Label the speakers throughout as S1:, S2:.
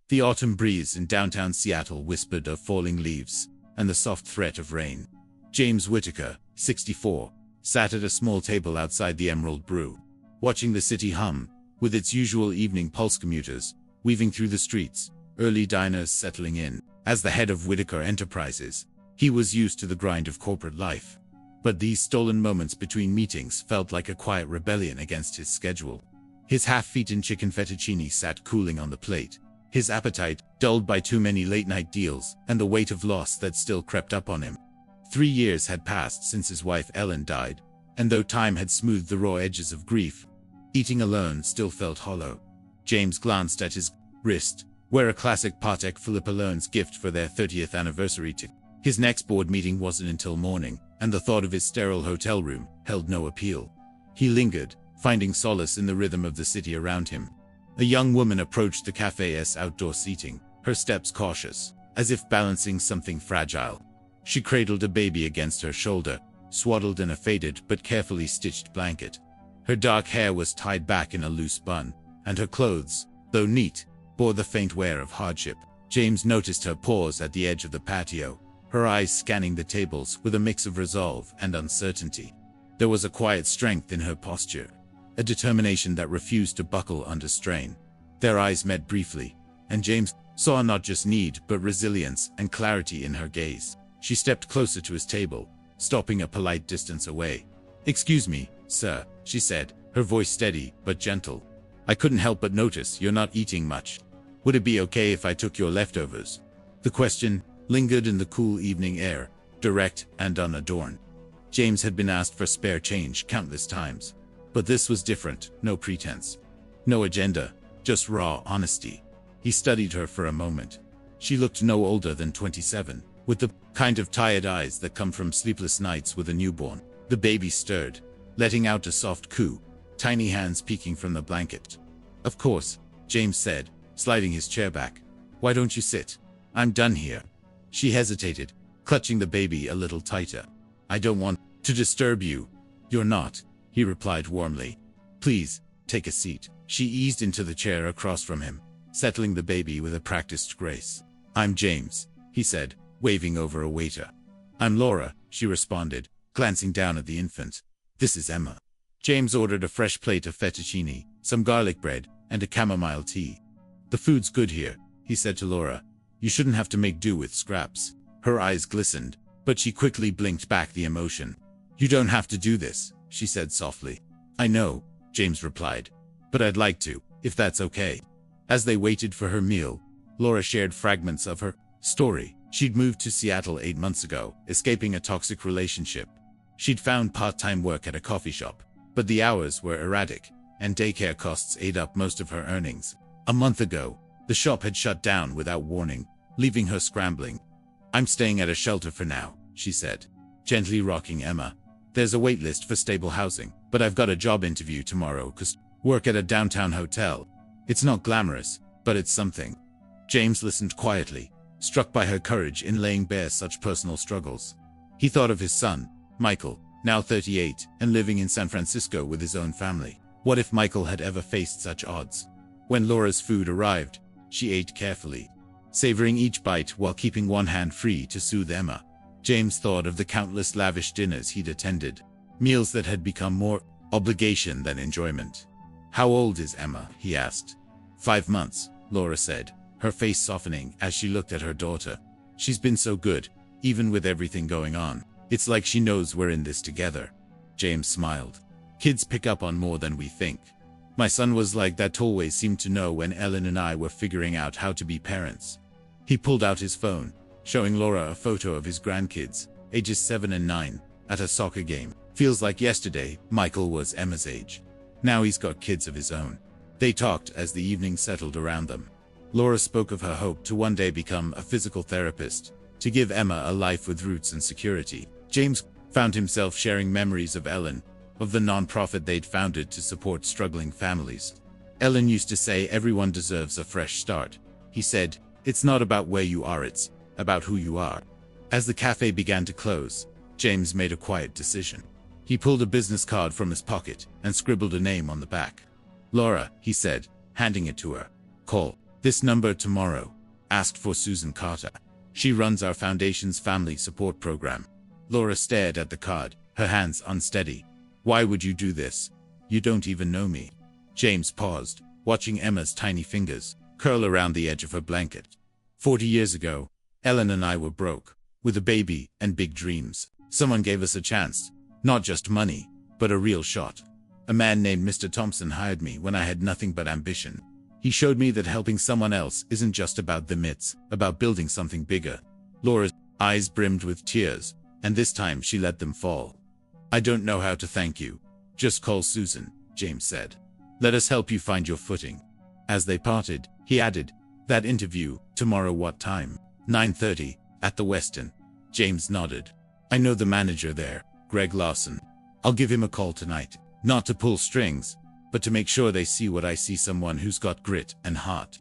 S1: The autumn breeze in downtown Seattle whispered of falling leaves and the soft threat of rain. James Whitaker, 64, sat at a small table outside the Emerald Brew, watching the city hum, with its usual evening pulse commuters weaving through the streets, early diners settling in. As the head of Whitaker Enterprises, he was used to the grind of corporate life. But these stolen moments between meetings felt like a quiet rebellion against his schedule. His half-eaten chicken fettuccine sat cooling on the plate, his appetite dulled by too many late-night deals and the weight of loss that still crept up on him. 3 years had passed since his wife Ellen died, and though time had smoothed the raw edges of grief, eating alone still felt hollow. James glanced at his wrist, where a classic Patek Philippe Alone's gift for their 30th anniversary ticked. His next board meeting wasn't until morning, and the thought of his sterile hotel room held no appeal. He lingered, finding solace in the rhythm of the city around him. A young woman approached the cafe's outdoor seating, her steps cautious, as if balancing something fragile. She cradled a baby against her shoulder, swaddled in a faded but carefully stitched blanket. Her dark hair was tied back in a loose bun, and her clothes, though neat, bore the faint wear of hardship. James noticed her pause at the edge of the patio, her eyes scanning the tables with a mix of resolve and uncertainty. There was a quiet strength in her posture, a determination that refused to buckle under strain. Their eyes met briefly, and James saw not just need but resilience and clarity in her gaze. She stepped closer to his table, stopping a polite distance away. "Excuse me, sir," she said, her voice steady but gentle. "I couldn't help but notice you're not eating much. Would it be okay if I took your leftovers?" The question lingered in the cool evening air, direct and unadorned. James had been asked for spare change countless times, but this was different. No pretense, no agenda, just raw honesty. He studied her for a moment. She looked no older than 27, with the kind of tired eyes that come from sleepless nights with a newborn. The baby stirred, letting out a soft coo, tiny hands peeking from the blanket. "Of course," James said, sliding his chair back. "Why don't you sit? I'm done here." She hesitated, clutching the baby a little tighter. "I don't want to disturb you." "You're not," he replied warmly. "Please, take a seat." She eased into the chair across from him, settling the baby with a practiced grace. "I'm James," he said, waving over a waiter. "I'm Laura," she responded, glancing down at the infant. "This is Emma." James ordered a fresh plate of fettuccine, some garlic bread, and a chamomile tea. "The food's good here," he said to Laura. "You shouldn't have to make do with scraps." Her eyes glistened, but she quickly blinked back the emotion. "You don't have to do this," she said softly. "I know," James replied, "but I'd like to, if that's okay." As they waited for her meal, Laura shared fragments of her story. She'd moved to Seattle 8 months ago, escaping a toxic relationship. She'd found part-time work at a coffee shop, but the hours were erratic, and daycare costs ate up most of her earnings. A month ago, the shop had shut down without warning, leaving her scrambling. "I'm staying at a shelter for now," she said, gently rocking Emma. "There's a wait list for stable housing, but I've got a job interview tomorrow 'cause work at a downtown hotel. It's not glamorous, but it's something." James listened quietly, struck by her courage in laying bare such personal struggles. He thought of his son, Michael, now 38, and living in San Francisco with his own family. What if Michael had ever faced such odds? When Laura's food arrived, she ate carefully, savoring each bite while keeping one hand free to soothe Emma. James thought of the countless lavish dinners he'd attended, meals that had become more obligation than enjoyment. "How old is Emma?" he asked. 5 months, Laura said, her face softening as she looked at her daughter. "She's been so good, even with everything going on. It's like she knows we're in this together." James smiled. "Kids pick up on more than we think. My son was like that, always seemed to know when Ellen and I were figuring out how to be parents." He pulled out his phone, showing Laura a photo of his grandkids, ages 7 and 9, at a soccer game. "Feels like yesterday, Michael was Emma's age. Now he's got kids of his own." They talked as the evening settled around them. Laura spoke of her hope to one day become a physical therapist, to give Emma a life with roots and security. James found himself sharing memories of Ellen, of the non-profit they'd founded to support struggling families. "Ellen used to say everyone deserves a fresh start," he said. "It's not about where you are, it's about who you are." As the cafe began to close, James made a quiet decision. He pulled a business card from his pocket and scribbled a name on the back. "Laura," he said, handing it to her. "Call This number tomorrow. Asked for Susan Carter. She runs our foundation's family support program. Laura stared at the card, her hands unsteady. Why would you do this? You don't even know me. James paused, watching Emma's tiny fingers curl around the edge of her blanket. 40 years ago, Ellen and I were broke, with a baby and big dreams. Someone gave us a chance, not just money, but a real shot. A man named Mr. Thompson hired me when I had nothing but ambition. He showed me that helping someone else isn't just about the myths, about building something bigger. Laura's eyes brimmed with tears, and this time she let them fall. I don't know how to thank you. Just call Susan, James said. Let us help you find your footing. As they parted, he added, that interview, tomorrow what time? 9:30, at the Westin. James nodded. I know the manager there, Greg Lawson. I'll give him a call tonight, not to pull strings, but to make sure they see what I see, someone who's got grit and heart.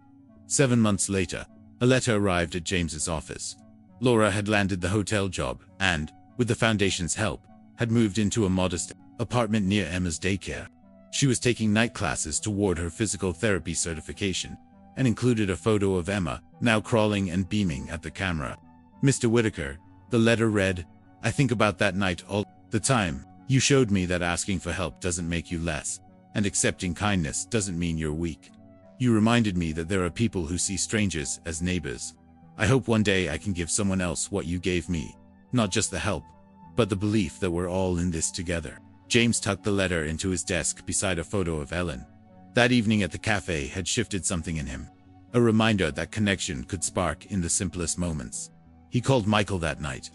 S1: 7 months later, a letter arrived at James's office. Laura had landed the hotel job and, with the foundation's help, had moved into a modest apartment near Emma's daycare. She was taking night classes toward her physical therapy certification, and included a photo of Emma, now crawling and beaming at the camera. Mr. Whitaker, the letter read, I think about that night all the time. You showed me that asking for help doesn't make you less, and accepting kindness doesn't mean you're weak. You reminded me that there are people who see strangers as neighbors. I hope one day I can give someone else what you gave me, not just the help, but the belief that we're all in this together. James tucked the letter into his desk beside a photo of Ellen. That evening at the cafe had shifted something in him, a reminder that connection could spark in the simplest moments. He called Michael that night.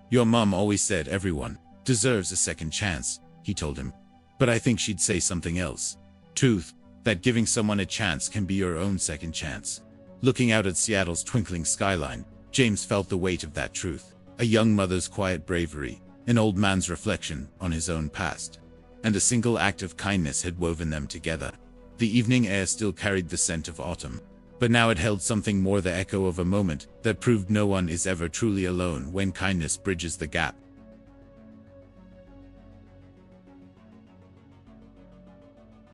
S1: Your mom always said everyone deserves a second chance, he told him. But I think she'd say something else. Truth, that giving someone a chance can be your own second chance. Looking out at Seattle's twinkling skyline, James felt the weight of that truth. A young mother's quiet bravery, an old man's reflection on his own past, and a single act of kindness had woven them together. The evening air still carried the scent of autumn, but now it held something more, the echo of a moment that proved no one is ever truly alone when kindness bridges the gap.